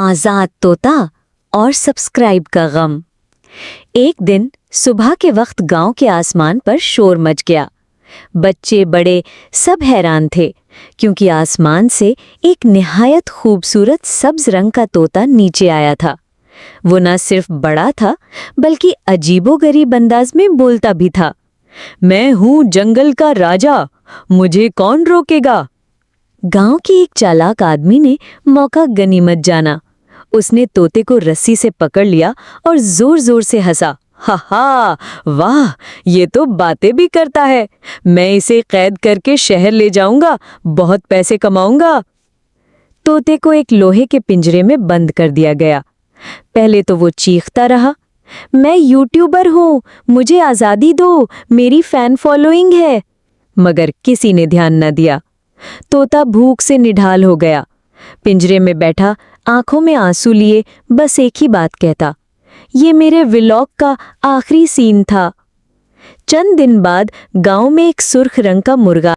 आजाद तोता और सब्सक्राइब का गम। एक दिन सुबह के वक्त गांव के आसमान पर शोर मच गया। बच्चे बड़े सब हैरान थे क्योंकि आसमान से एक निहायत खूबसूरत सब्ज रंग का तोता नीचे आया था। वो न सिर्फ बड़ा था बल्कि अजीबोगरीब अंदाज में बोलता भी था। मैं हूँ जंगल का राजा, मुझे कौन रोकेगा। गांव के एक चालाक आदमी ने मौका गनीमत जाना। उसने तोते को रस्सी से पकड़ लिया और जोर जोर से हंसा। हा हा, वाह, ये तो बातें भी करता है। मैं इसे कैद करके शहर ले जाऊंगा, बहुत पैसे कमाऊंगा। तोते को एक लोहे के पिंजरे में बंद कर दिया गया। पहले तो वो चीखता रहा, मैं यूट्यूबर हूँ, मुझे आज़ादी दो, मेरी फैन फॉलोइंग है। मगर किसी ने ध्यान न दिया। तोता भूख से निढाल हो गया। पिंजरे में बैठा आंखों में आंसू लिए बस एक ही बात कहता, ये मेरे व्लॉग का आखिरी सीन था। चंद दिन बाद गांव में एक सुर्ख रंग का मुर्गा